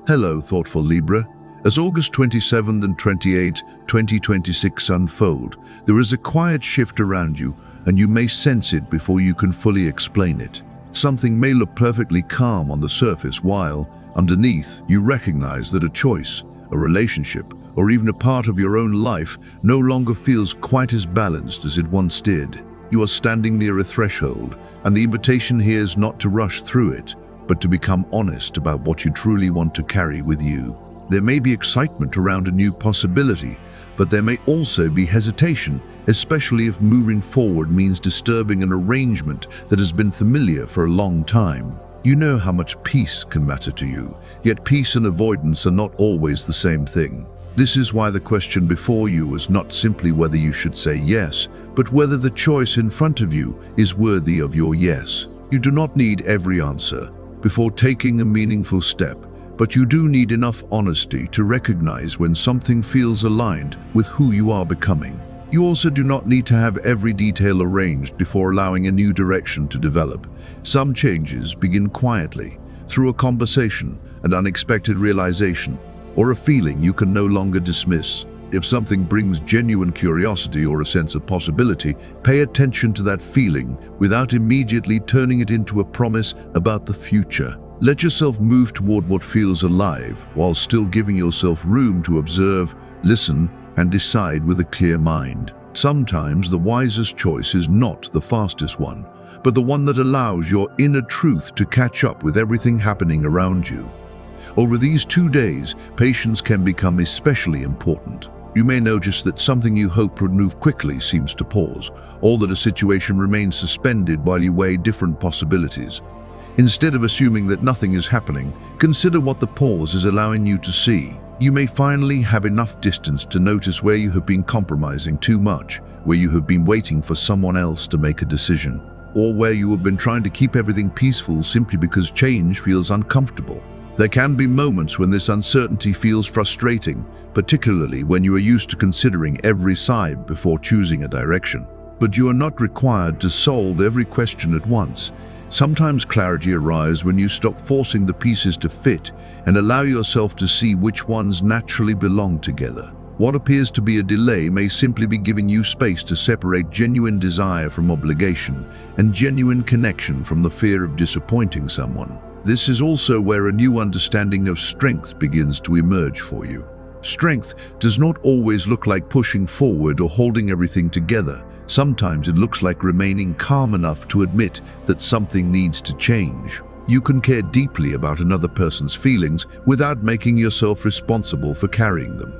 Hello, thoughtful Libra. As August 27th and 28, 2026 unfold, there is a quiet shift around you, and you may sense it before you can fully explain it. Something may look perfectly calm on the surface, while, underneath, you recognize that a choice, a relationship, or even a part of your own life no longer feels quite as balanced as it once did. You are standing near a threshold, and the invitation here is not to rush through it, but to become honest about what you truly want to carry with you. There may be excitement around a new possibility, but there may also be hesitation, especially if moving forward means disturbing an arrangement that has been familiar for a long time. You know how much peace can matter to you, yet peace and avoidance are not always the same thing. This is why the question before you is not simply whether you should say yes, but whether the choice in front of you is worthy of your yes. You do not need every answer before taking a meaningful step, but you do need enough honesty to recognize when something feels aligned with who you are becoming. You also do not need to have every detail arranged before allowing a new direction to develop. Some changes begin quietly, through a conversation, an unexpected realization, or a feeling you can no longer dismiss. If something brings genuine curiosity or a sense of possibility, pay attention to that feeling without immediately turning it into a promise about the future. Let yourself move toward what feels alive, while still giving yourself room to observe, listen, and decide with a clear mind. Sometimes the wisest choice is not the fastest one, but the one that allows your inner truth to catch up with everything happening around you. Over these 2 days, patience can become especially important. You may notice that something you hoped would move quickly seems to pause, or that a situation remains suspended while you weigh different possibilities. Instead of assuming that nothing is happening, consider what the pause is allowing you to see. You may finally have enough distance to notice where you have been compromising too much, where you have been waiting for someone else to make a decision, or where you have been trying to keep everything peaceful simply because change feels uncomfortable. There can be moments when this uncertainty feels frustrating, particularly when you are used to considering every side before choosing a direction. But you are not required to solve every question at once. Sometimes clarity arrives when you stop forcing the pieces to fit and allow yourself to see which ones naturally belong together. What appears to be a delay may simply be giving you space to separate genuine desire from obligation and genuine connection from the fear of disappointing someone. This is also where a new understanding of strength begins to emerge for you. Strength does not always look like pushing forward or holding everything together. Sometimes it looks like remaining calm enough to admit that something needs to change. You can care deeply about another person's feelings without making yourself responsible for carrying them.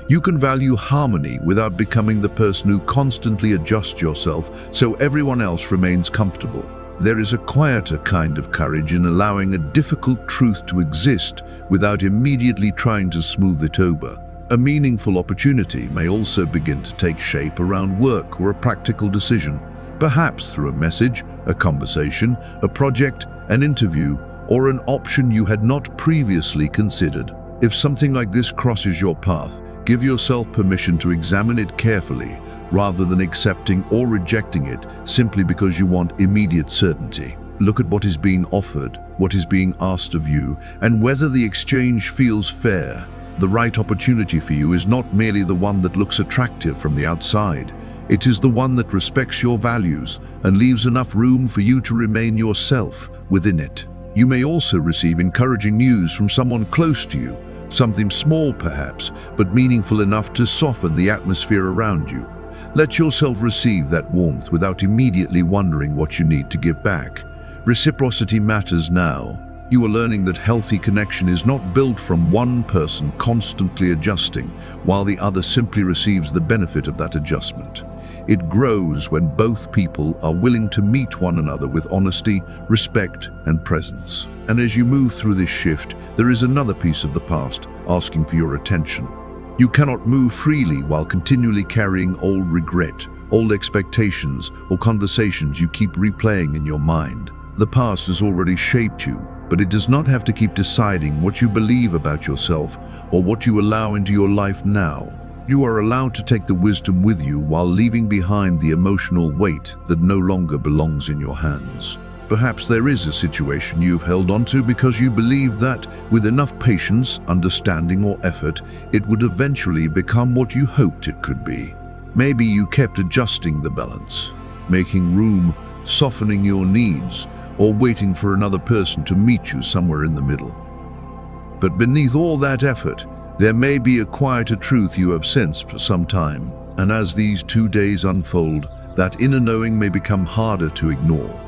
You can value harmony without becoming the person who constantly adjusts yourself so everyone else remains comfortable. There is a quieter kind of courage in allowing a difficult truth to exist without immediately trying to smooth it over. A meaningful opportunity may also begin to take shape around work or a practical decision, perhaps through a message, a conversation, a project, an interview, or an option you had not previously considered. If something like this crosses your path, give yourself permission to examine it carefully, rather than accepting or rejecting it simply because you want immediate certainty. Look at what is being offered, what is being asked of you, and whether the exchange feels fair. The right opportunity for you is not merely the one that looks attractive from the outside. It is the one that respects your values and leaves enough room for you to remain yourself within it. You may also receive encouraging news from someone close to you, something small perhaps, but meaningful enough to soften the atmosphere around you. Let yourself receive that warmth without immediately wondering what you need to give back. Reciprocity matters now. You are learning that healthy connection is not built from one person constantly adjusting, while the other simply receives the benefit of that adjustment. It grows when both people are willing to meet one another with honesty, respect, and presence. And as you move through this shift, there is another piece of the past asking for your attention. You cannot move freely while continually carrying old regret, old expectations, or conversations you keep replaying in your mind. The past has already shaped you, but it does not have to keep deciding what you believe about yourself or what you allow into your life now. You are allowed to take the wisdom with you while leaving behind the emotional weight that no longer belongs in your hands. perhaps there is a situation you've held onto because you believe that, with enough patience, understanding, or effort, it would eventually become what you hoped it could be. Maybe you kept adjusting the balance, making room, softening your needs, or waiting for another person to meet you somewhere in the middle. But beneath all that effort, there may be a quieter truth you have sensed for some time, and as these 2 days unfold, that inner knowing may become harder to ignore,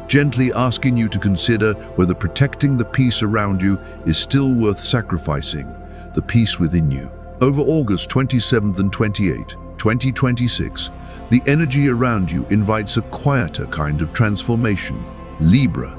gently asking you to consider whether protecting the peace around you is still worth sacrificing the peace within you. Over August 27th and 28th, 2026, the energy around you invites a quieter kind of transformation, Libra,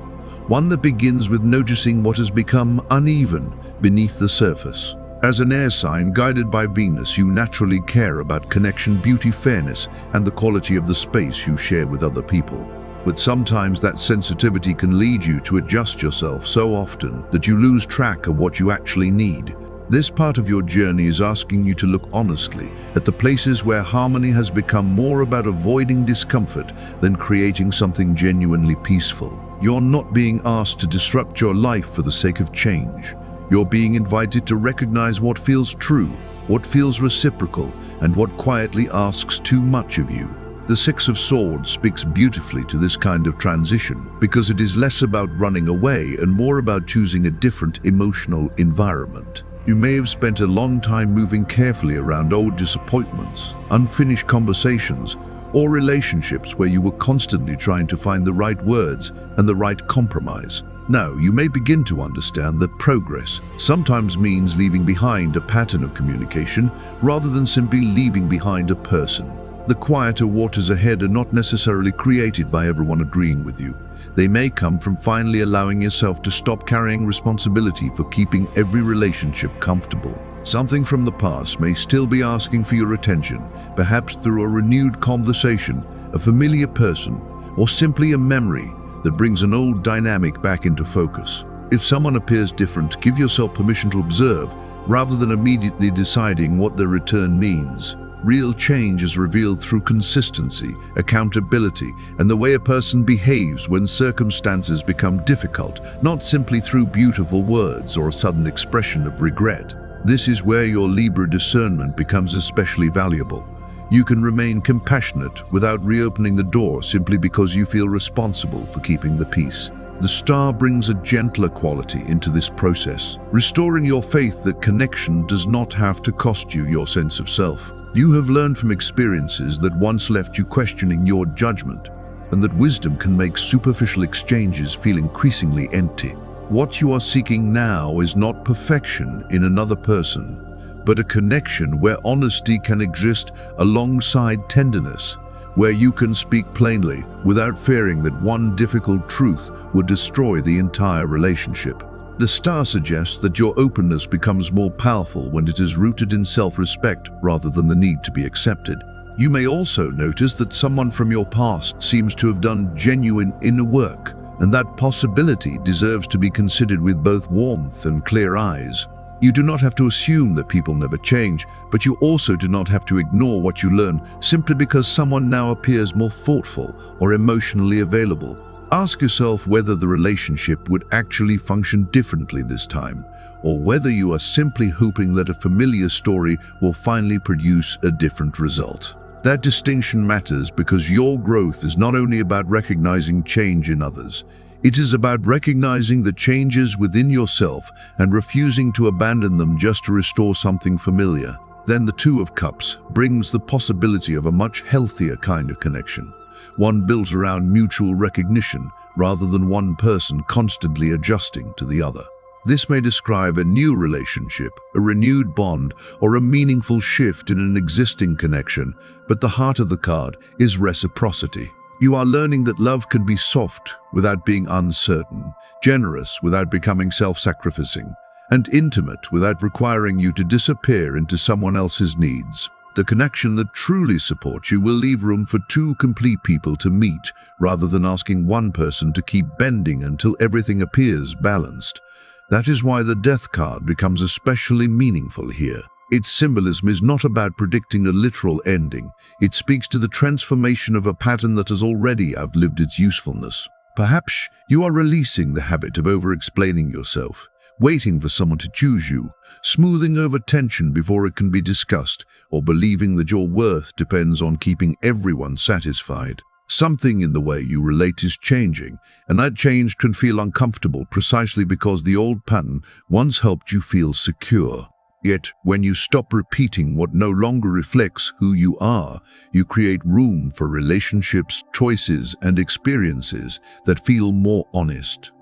one that begins with noticing what has become uneven beneath the surface. As an air sign guided by Venus, you naturally care about connection, beauty, fairness, and the quality of the space you share with other people. But sometimes that sensitivity can lead you to adjust yourself so often that you lose track of what you actually need. This part of your journey is asking you to look honestly at the places where harmony has become more about avoiding discomfort than creating something genuinely peaceful. You're not being asked to disrupt your life for the sake of change. You're being invited to recognize what feels true, what feels reciprocal, and what quietly asks too much of you. The Six of Swords speaks beautifully to this kind of transition because it is less about running away and more about choosing a different emotional environment. You may have spent a long time moving carefully around old disappointments, unfinished conversations, or relationships where you were constantly trying to find the right words and the right compromise. Now, you may begin to understand that progress sometimes means leaving behind a pattern of communication rather than simply leaving behind a person. The quieter waters ahead are not necessarily created by everyone agreeing with you. They may come from finally allowing yourself to stop carrying responsibility for keeping every relationship comfortable. Something from the past may still be asking for your attention, perhaps through a renewed conversation, a familiar person, or simply a memory that brings an old dynamic back into focus. If someone appears different, give yourself permission to observe rather than immediately deciding what their return means. Real change is revealed through consistency, accountability, and the way a person behaves when circumstances become difficult, not simply through beautiful words or a sudden expression of regret. This is where your Libra discernment becomes especially valuable. You can remain compassionate without reopening the door simply because you feel responsible for keeping the peace. The star brings a gentler quality into this process, restoring your faith that connection does not have to cost you your sense of self. You have learned from experiences that once left you questioning your judgment, and that wisdom can make superficial exchanges feel increasingly empty. What you are seeking now is not perfection in another person, but a connection where honesty can exist alongside tenderness, where you can speak plainly without fearing that one difficult truth would destroy the entire relationship. The star suggests that your openness becomes more powerful when it is rooted in self-respect rather than the need to be accepted. You may also notice that someone from your past seems to have done genuine inner work, and that possibility deserves to be considered with both warmth and clear eyes. You do not have to assume that people never change, but you also do not have to ignore what you learn simply because someone now appears more thoughtful or emotionally available. Ask yourself whether the relationship would actually function differently this time, or whether you are simply hoping that a familiar story will finally produce a different result. That distinction matters because your growth is not only about recognizing change in others, it is about recognizing the changes within yourself and refusing to abandon them just to restore something familiar. Then the Two of Cups brings the possibility of a much healthier kind of connection, one built around mutual recognition rather than one person constantly adjusting to the other. This may describe a new relationship, a renewed bond, or a meaningful shift in an existing connection, but the heart of the card is reciprocity. You are learning that love can be soft without being uncertain, generous without becoming self-sacrificing, and intimate without requiring you to disappear into someone else's needs. The connection that truly supports you will leave room for two complete people to meet, rather than asking one person to keep bending until everything appears balanced. That is why the Death card becomes especially meaningful here. Its symbolism is not about predicting a literal ending. It speaks to the transformation of a pattern that has already outlived its usefulness. Perhaps you are releasing the habit of over-explaining yourself, waiting for someone to choose you, smoothing over tension before it can be discussed, or believing that your worth depends on keeping everyone satisfied. Something in the way you relate is changing, and that change can feel uncomfortable precisely because the old pattern once helped you feel secure. Yet, when you stop repeating what no longer reflects who you are, you create room for relationships, choices, and experiences that feel more honest.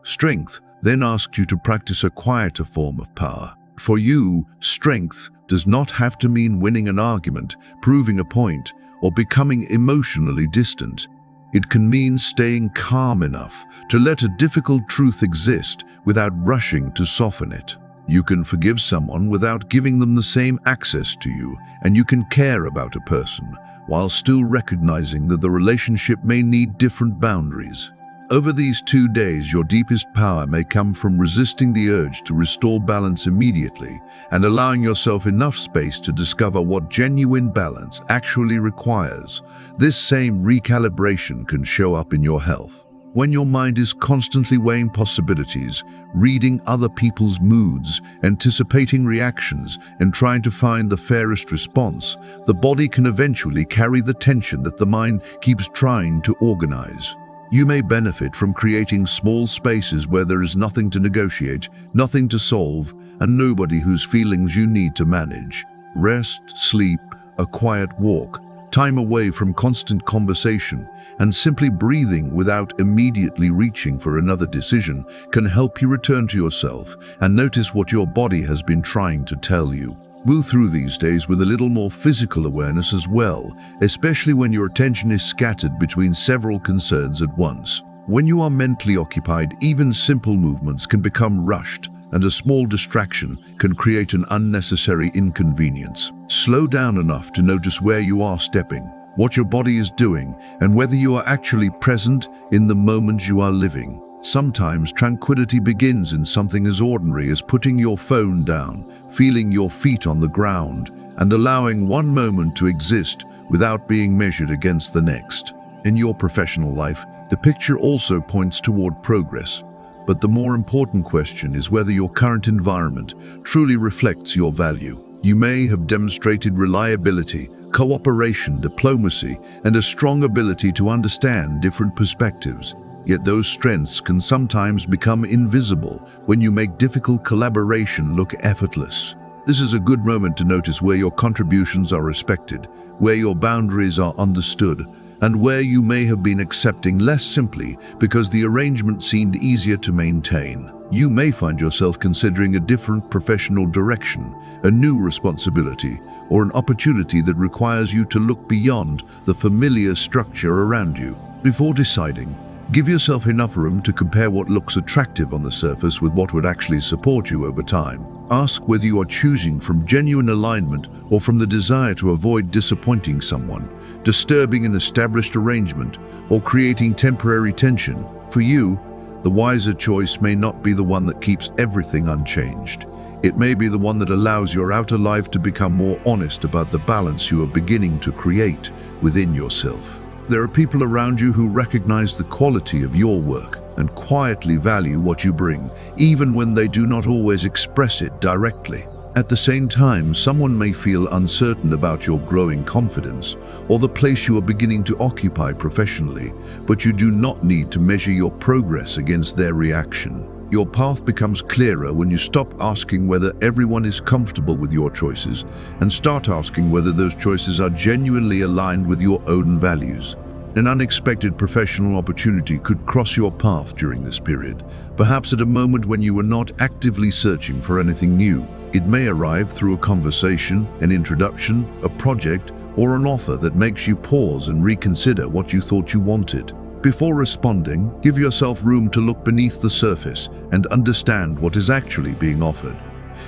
Strength then asks you to practice a quieter form of power. For you, strength does not have to mean winning an argument, proving a point, or becoming emotionally distant. It can mean staying calm enough to let a difficult truth exist without rushing to soften it. You can forgive someone without giving them the same access to you, and you can care about a person while still recognizing that the relationship may need different boundaries. Over these 2 days, your deepest power may come from resisting the urge to restore balance immediately and allowing yourself enough space to discover what genuine balance actually requires. This same recalibration can show up in your health. When your mind is constantly weighing possibilities, reading other people's moods, anticipating reactions, and trying to find the fairest response, the body can eventually carry the tension that the mind keeps trying to organize. You may benefit from creating small spaces where there is nothing to negotiate, nothing to solve, and nobody whose feelings you need to manage. Rest, sleep, a quiet walk, time away from constant conversation, and simply breathing without immediately reaching for another decision can help you return to yourself and notice what your body has been trying to tell you. Move through these days with a little more physical awareness as well, especially when your attention is scattered between several concerns at once. When you are mentally occupied, even simple movements can become rushed, and a small distraction can create an unnecessary inconvenience. Slow down enough to notice where you are stepping, what your body is doing, and whether you are actually present in the moment you are living. Sometimes tranquility begins in something as ordinary as putting your phone down, feeling your feet on the ground, and allowing one moment to exist without being measured against the next. In your professional life, the picture also points toward progress, but the more important question is whether your current environment truly reflects your value. You may have demonstrated reliability, cooperation, diplomacy, and a strong ability to understand different perspectives. Yet those strengths can sometimes become invisible when you make difficult collaboration look effortless. This is a good moment to notice where your contributions are respected, where your boundaries are understood, and where you may have been accepting less simply because the arrangement seemed easier to maintain. You may find yourself considering a different professional direction, a new responsibility, or an opportunity that requires you to look beyond the familiar structure around you. Before deciding, give yourself enough room to compare what looks attractive on the surface with what would actually support you over time. Ask whether you are choosing from genuine alignment or from the desire to avoid disappointing someone, disturbing an established arrangement, or creating temporary tension. For you, the wiser choice may not be the one that keeps everything unchanged. It may be the one that allows your outer life to become more honest about the balance you are beginning to create within yourself. There are people around you who recognize the quality of your work and quietly value what you bring, even when they do not always express it directly. At the same time, someone may feel uncertain about your growing confidence or the place you are beginning to occupy professionally, but you do not need to measure your progress against their reaction. Your path becomes clearer when you stop asking whether everyone is comfortable with your choices and start asking whether those choices are genuinely aligned with your own values. An unexpected professional opportunity could cross your path during this period, perhaps at a moment when you were not actively searching for anything new. It may arrive through a conversation, an introduction, a project, or an offer that makes you pause and reconsider what you thought you wanted. Before responding, give yourself room to look beneath the surface and understand what is actually being offered.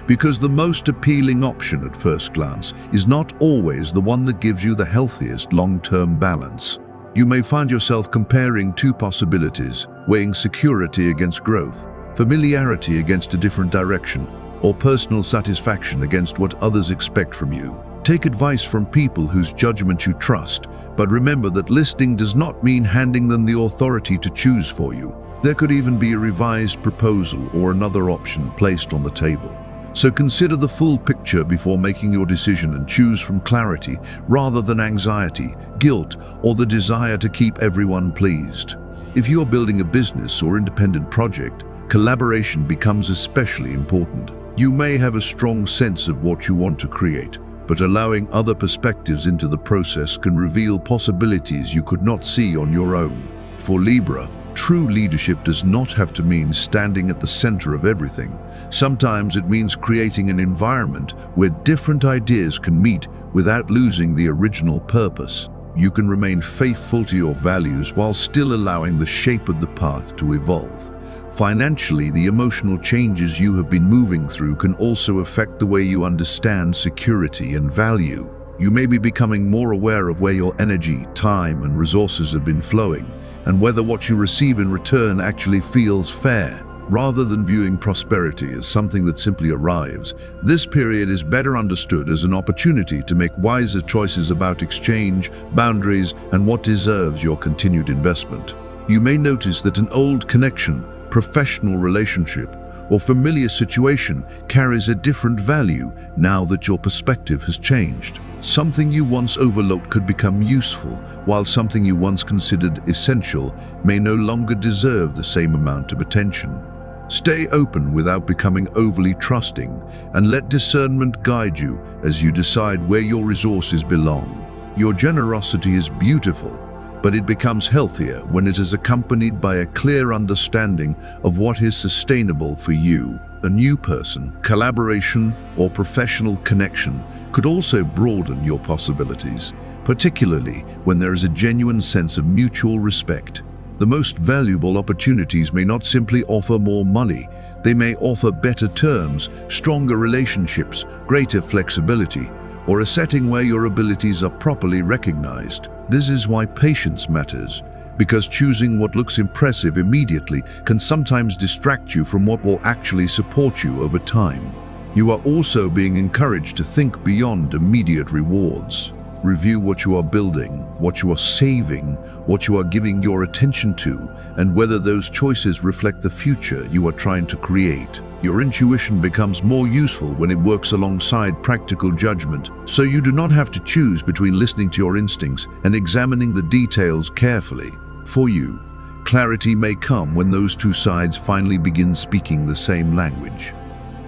Because the most appealing option at first glance is not always the one that gives you the healthiest long-term balance. You may find yourself comparing two possibilities, weighing security against growth, familiarity against a different direction, or personal satisfaction against what others expect from you. Take advice from people whose judgment you trust, but remember that listening does not mean handing them the authority to choose for you. There could even be a revised proposal or another option placed on the table. So consider the full picture before making your decision and choose from clarity rather than anxiety, guilt, or the desire to keep everyone pleased. If you are building a business or independent project, collaboration becomes especially important. You may have a strong sense of what you want to create, but allowing other perspectives into the process can reveal possibilities you could not see on your own. For Libra, true leadership does not have to mean standing at the center of everything. Sometimes it means creating an environment where different ideas can meet without losing the original purpose. You can remain faithful to your values while still allowing the shape of the path to evolve. Financially, the emotional changes you have been moving through can also affect the way you understand security and value. You may be becoming more aware of where your energy, time, and resources have been flowing, and whether what you receive in return actually feels fair. Rather than viewing prosperity as something that simply arrives, this period is better understood as an opportunity to make wiser choices about exchange, boundaries, and what deserves your continued investment. You may notice that an old connection, professional relationship, or familiar situation carries a different value now that your perspective has changed. Something you once overlooked could become useful, while something you once considered essential may no longer deserve the same amount of attention. Stay open without becoming overly trusting, and let discernment guide you as you decide where your resources belong. Your generosity is beautiful, but it becomes healthier when it is accompanied by a clear understanding of what is sustainable for you. A new person, collaboration, or professional connection could also broaden your possibilities, particularly when there is a genuine sense of mutual respect. The most valuable opportunities may not simply offer more money, they may offer better terms, stronger relationships, greater flexibility, or a setting where your abilities are properly recognized. This is why patience matters, because choosing what looks impressive immediately can sometimes distract you from what will actually support you over time. You are also being encouraged to think beyond immediate rewards. Review what you are building, what you are saving, what you are giving your attention to, and whether those choices reflect the future you are trying to create. Your intuition becomes more useful when it works alongside practical judgment, so you do not have to choose between listening to your instincts and examining the details carefully. For you, clarity may come when those two sides finally begin speaking the same language.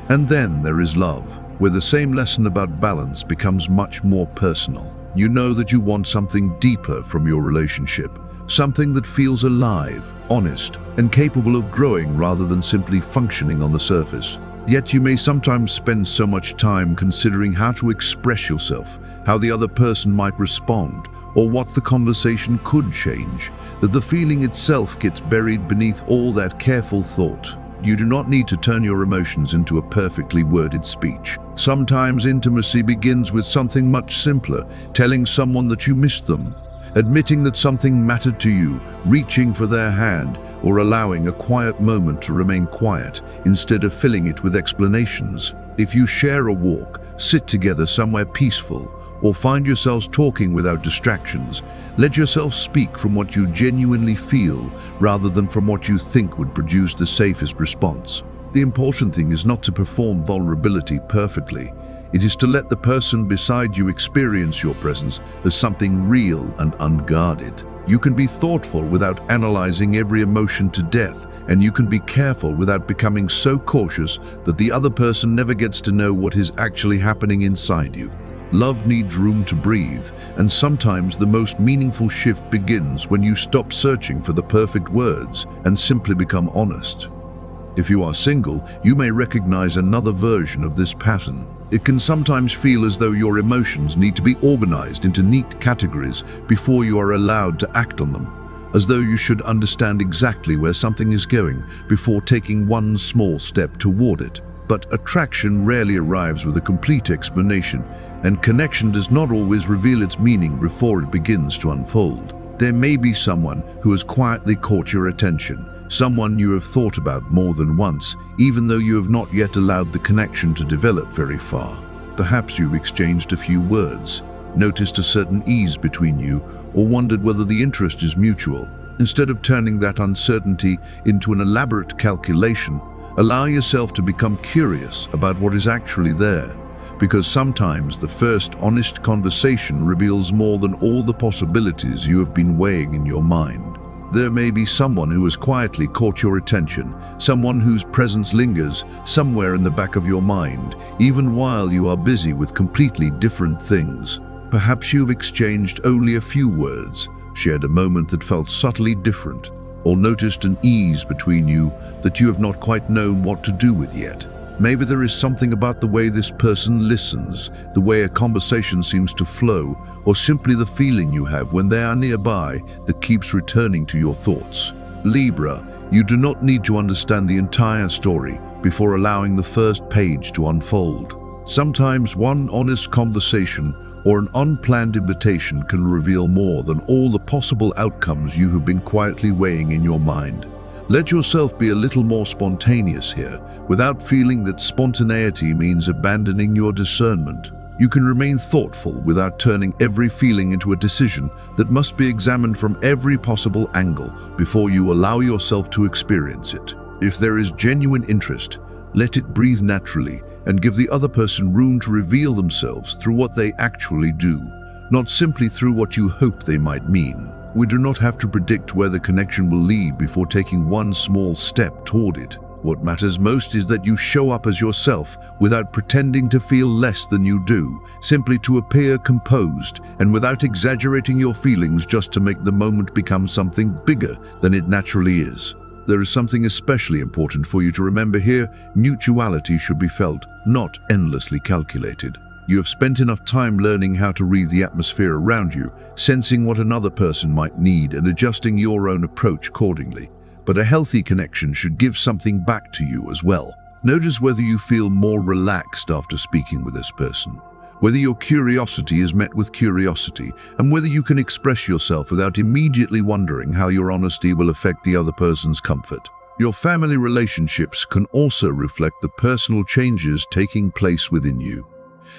And then there is love, where the same lesson about balance becomes much more personal. You know that you want something deeper from your relationship, something that feels alive, honest, and capable of growing rather than simply functioning on the surface. Yet you may sometimes spend so much time considering how to express yourself, how the other person might respond, or what the conversation could change, that the feeling itself gets buried beneath all that careful thought. You do not need to turn your emotions into a perfectly worded speech. Sometimes intimacy begins with something much simpler, telling someone that you missed them, admitting that something mattered to you, reaching for their hand, or allowing a quiet moment to remain quiet instead of filling it with explanations. If you share a walk, sit together somewhere peaceful, or find yourselves talking without distractions, let yourself speak from what you genuinely feel rather than from what you think would produce the safest response. The important thing is not to perform vulnerability perfectly. It is to let the person beside you experience your presence as something real and unguarded. You can be thoughtful without analyzing every emotion to death, and you can be careful without becoming so cautious that the other person never gets to know what is actually happening inside you. Love needs room to breathe, and sometimes the most meaningful shift begins when you stop searching for the perfect words and simply become honest. If you are single, you may recognize another version of this pattern. It can sometimes feel as though your emotions need to be organized into neat categories before you are allowed to act on them, as though you should understand exactly where something is going before taking one small step toward it. But attraction rarely arrives with a complete explanation, and connection does not always reveal its meaning before it begins to unfold. There may be someone who has quietly caught your attention, someone you have thought about more than once, even though you have not yet allowed the connection to develop very far. Perhaps you've exchanged a few words, noticed a certain ease between you, or wondered whether the interest is mutual. Instead of turning that uncertainty into an elaborate calculation, allow yourself to become curious about what is actually there, because sometimes the first honest conversation reveals more than all the possibilities you have been weighing in your mind. There may be someone who has quietly caught your attention, someone whose presence lingers somewhere in the back of your mind, even while you are busy with completely different things. Perhaps you've exchanged only a few words, shared a moment that felt subtly different, or noticed an ease between you that you have not quite known what to do with yet. Maybe there is something about the way this person listens, the way a conversation seems to flow, or simply the feeling you have when they are nearby that keeps returning to your thoughts. Libra, you do not need to understand the entire story before allowing the first page to unfold. Sometimes one honest conversation or an unplanned invitation can reveal more than all the possible outcomes you have been quietly weighing in your mind. Let yourself be a little more spontaneous here, without feeling that spontaneity means abandoning your discernment. You can remain thoughtful without turning every feeling into a decision that must be examined from every possible angle before you allow yourself to experience it. If there is genuine interest, let it breathe naturally and give the other person room to reveal themselves through what they actually do, not simply through what you hope they might mean. We do not have to predict where the connection will lead before taking one small step toward it. What matters most is that you show up as yourself without pretending to feel less than you do, simply to appear composed and without exaggerating your feelings just to make the moment become something bigger than it naturally is. There is something especially important for you to remember here. Mutuality should be felt, not endlessly calculated. You have spent enough time learning how to read the atmosphere around you, sensing what another person might need and adjusting your own approach accordingly. But a healthy connection should give something back to you as well. Notice whether you feel more relaxed after speaking with this person, whether your curiosity is met with curiosity, and whether you can express yourself without immediately wondering how your honesty will affect the other person's comfort. Your family relationships can also reflect the personal changes taking place within you.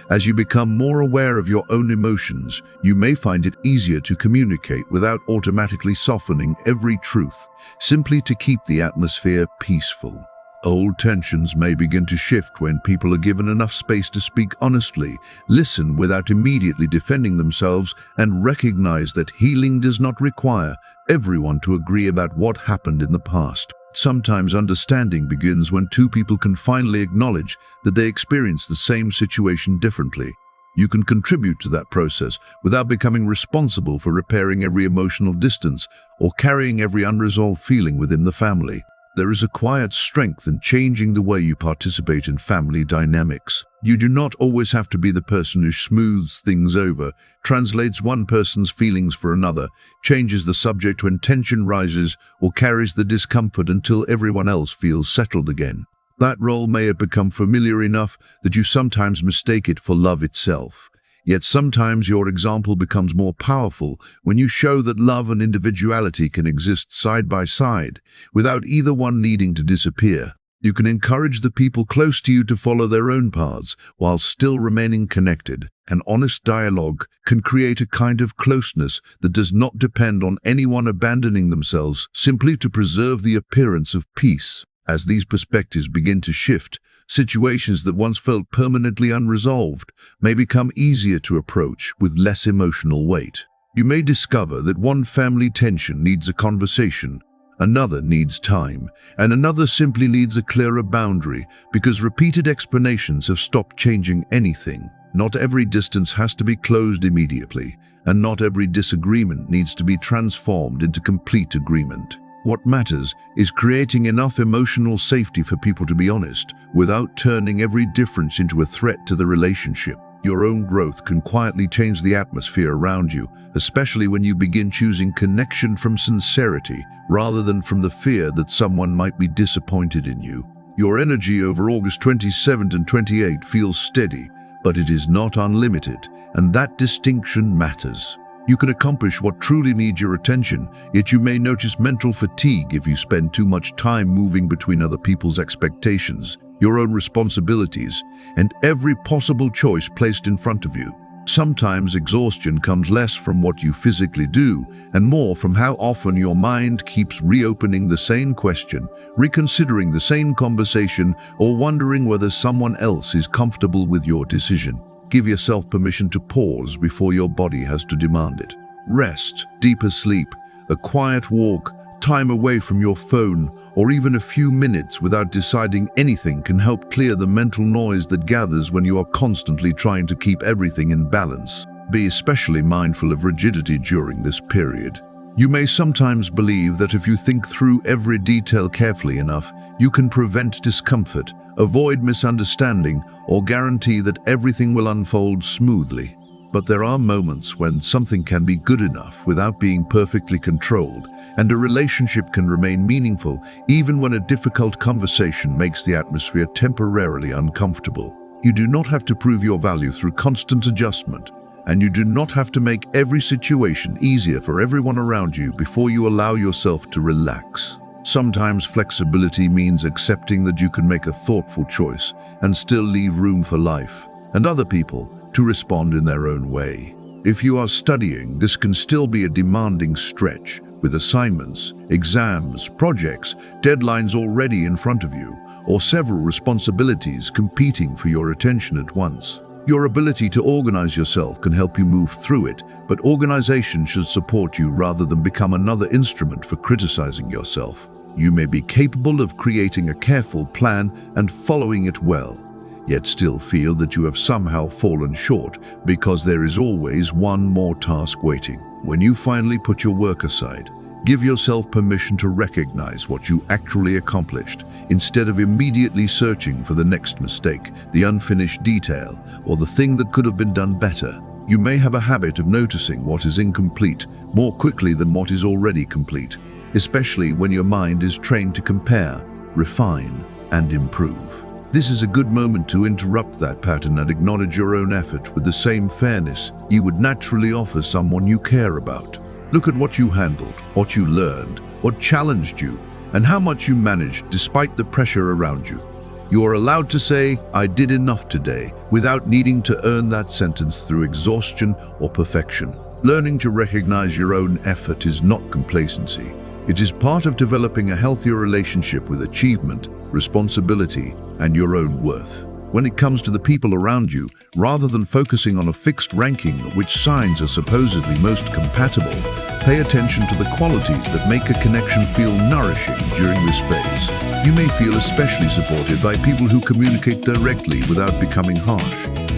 As you become more aware of your own emotions, you may find it easier to communicate without automatically softening every truth, simply to keep the atmosphere peaceful. Old tensions may begin to shift when people are given enough space to speak honestly, listen without immediately defending themselves, and recognize that healing does not require everyone to agree about what happened in the past. Sometimes understanding begins when two people can finally acknowledge that they experience the same situation differently. You can contribute to that process without becoming responsible for repairing every emotional distance or carrying every unresolved feeling within the family. There is a quiet strength in changing the way you participate in family dynamics. You do not always have to be the person who smooths things over, translates one person's feelings for another, changes the subject when tension rises, or carries the discomfort until everyone else feels settled again. That role may have become familiar enough that you sometimes mistake it for love itself. Yet sometimes your example becomes more powerful when you show that love and individuality can exist side by side, without either one needing to disappear. You can encourage the people close to you to follow their own paths while still remaining connected. An honest dialogue can create a kind of closeness that does not depend on anyone abandoning themselves simply to preserve the appearance of peace. As these perspectives begin to shift, situations that once felt permanently unresolved may become easier to approach with less emotional weight. You may discover that one family tension needs a conversation, another needs time, and another simply needs a clearer boundary because repeated explanations have stopped changing anything. Not every distance has to be closed immediately, and not every disagreement needs to be transformed into complete agreement. What matters is creating enough emotional safety for people to be honest, without turning every difference into a threat to the relationship. Your own growth can quietly change the atmosphere around you, especially when you begin choosing connection from sincerity rather than from the fear that someone might be disappointed in you. Your energy over August 27th and 28th feels steady, but it is not unlimited, and that distinction matters. You can accomplish what truly needs your attention, yet you may notice mental fatigue if you spend too much time moving between other people's expectations. your own responsibilities, and every possible choice placed in front of you. Sometimes exhaustion comes less from what you physically do and more from how often your mind keeps reopening the same question, reconsidering the same conversation, or wondering whether someone else is comfortable with your decision. Give yourself permission to pause before your body has to demand it. Rest, deeper sleep, a quiet walk, time away from your phone, or even a few minutes without deciding anything can help clear the mental noise that gathers when you are constantly trying to keep everything in balance. Be especially mindful of rigidity during this period. You may sometimes believe that if you think through every detail carefully enough, you can prevent discomfort, avoid misunderstanding, or guarantee that everything will unfold smoothly. But there are moments when something can be good enough without being perfectly controlled, and a relationship can remain meaningful even when a difficult conversation makes the atmosphere temporarily uncomfortable. You do not have to prove your value through constant adjustment, and you do not have to make every situation easier for everyone around you before you allow yourself to relax. Sometimes flexibility means accepting that you can make a thoughtful choice and still leave room for life and other people to respond in their own way. If you are studying, this can still be a demanding stretch, with assignments, exams, projects, deadlines already in front of you, or several responsibilities competing for your attention at once. Your ability to organize yourself can help you move through it, but organization should support you rather than become another instrument for criticizing yourself. You may be capable of creating a careful plan and following it well, yet still feel that you have somehow fallen short because there is always one more task waiting. When you finally put your work aside, give yourself permission to recognize what you actually accomplished, instead of immediately searching for the next mistake, the unfinished detail, or the thing that could have been done better. You may have a habit of noticing what is incomplete more quickly than what is already complete, especially when your mind is trained to compare, refine, and improve. This is a good moment to interrupt that pattern and acknowledge your own effort with the same fairness you would naturally offer someone you care about. Look at what you handled, what you learned, what challenged you, and how much you managed despite the pressure around you. You are allowed to say, "I did enough today," without needing to earn that sentence through exhaustion or perfection. Learning to recognize your own effort is not complacency. It is part of developing a healthier relationship with achievement, responsibility, and your own worth. When it comes to the people around you, rather than focusing on a fixed ranking of which signs are supposedly most compatible, pay attention to the qualities that make a connection feel nourishing during this phase. You may feel especially supported by people who communicate directly without becoming harsh,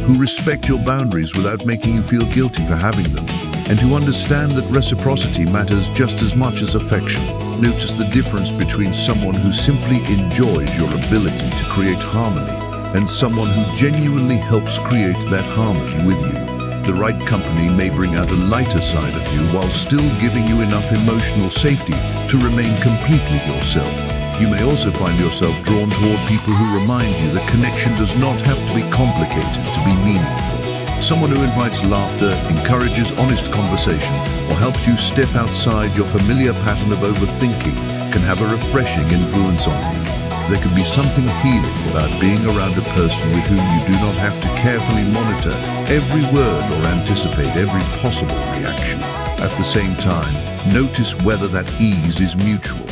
who respect your boundaries without making you feel guilty for having them, and who understand that reciprocity matters just as much as affection. Notice the difference between someone who simply enjoys your ability to create harmony and someone who genuinely helps create that harmony with you. The right company may bring out a lighter side of you while still giving you enough emotional safety to remain completely yourself. You may also find yourself drawn toward people who remind you that connection does not have to be complicated to be meaningful. Someone who invites laughter, encourages honest conversation, or helps you step outside your familiar pattern of overthinking can have a refreshing influence on you. There can be something healing about being around a person with whom you do not have to carefully monitor every word or anticipate every possible reaction. At the same time, notice whether that ease is mutual.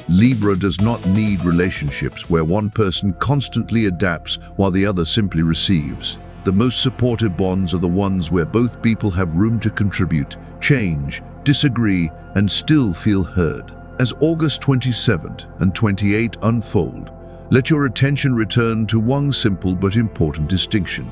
Libra does not need relationships where one person constantly adapts while the other simply receives. The most supportive bonds are the ones where both people have room to contribute, change, disagree, and still feel heard. As August 27th and 28th unfold, let your attention return to one simple but important distinction.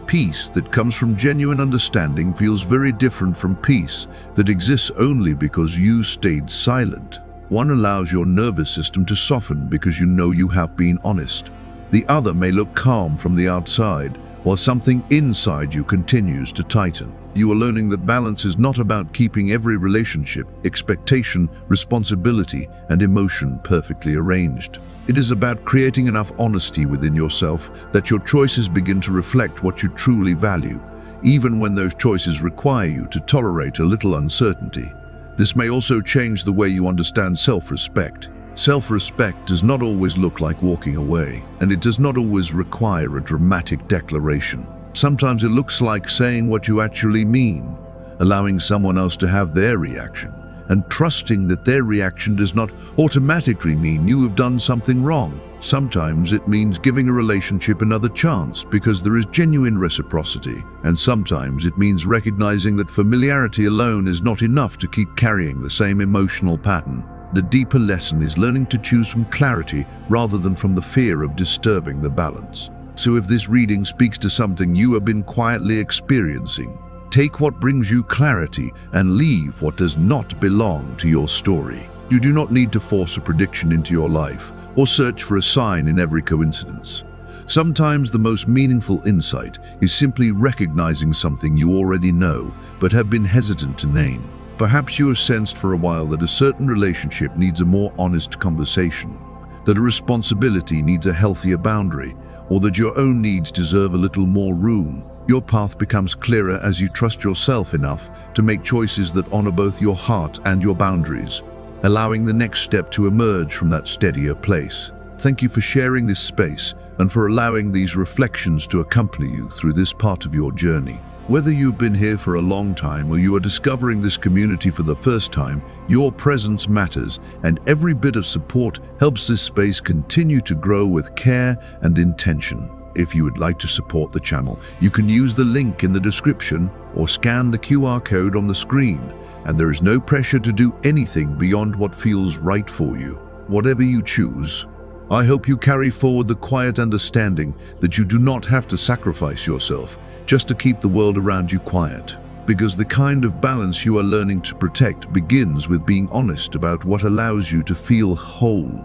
Peace that comes from genuine understanding feels very different from peace that exists only because you stayed silent. One allows your nervous system to soften because you know you have been honest. The other may look calm from the outside, while something inside you continues to tighten. You are learning that balance is not about keeping every relationship, expectation, responsibility, and emotion perfectly arranged. It is about creating enough honesty within yourself that your choices begin to reflect what you truly value, even when those choices require you to tolerate a little uncertainty. This may also change the way you understand self-respect. Self-respect does not always look like walking away, and it does not always require a dramatic declaration. Sometimes it looks like saying what you actually mean, allowing someone else to have their reaction, and trusting that their reaction does not automatically mean you have done something wrong. Sometimes it means giving a relationship another chance because there is genuine reciprocity, and sometimes it means recognizing that familiarity alone is not enough to keep carrying the same emotional pattern. The deeper lesson is learning to choose from clarity rather than from the fear of disturbing the balance. So if this reading speaks to something you have been quietly experiencing, take what brings you clarity and leave what does not belong to your story. You do not need to force a prediction into your life or search for a sign in every coincidence. Sometimes the most meaningful insight is simply recognizing something you already know but have been hesitant to name. Perhaps you have sensed for a while that a certain relationship needs a more honest conversation, that a responsibility needs a healthier boundary, or that your own needs deserve a little more room. Your path becomes clearer as you trust yourself enough to make choices that honor both your heart and your boundaries, allowing the next step to emerge from that steadier place. Thank you for sharing this space and for allowing these reflections to accompany you through this part of your journey. Whether you've been here for a long time or you are discovering this community for the first time, your presence matters, and every bit of support helps this space continue to grow with care and intention. If you would like to support the channel, you can use the link in the description or scan the QR code on the screen, and there is no pressure to do anything beyond what feels right for you. Whatever you choose, I hope you carry forward the quiet understanding that you do not have to sacrifice yourself just to keep the world around you quiet, because the kind of balance you are learning to protect begins with being honest about what allows you to feel whole.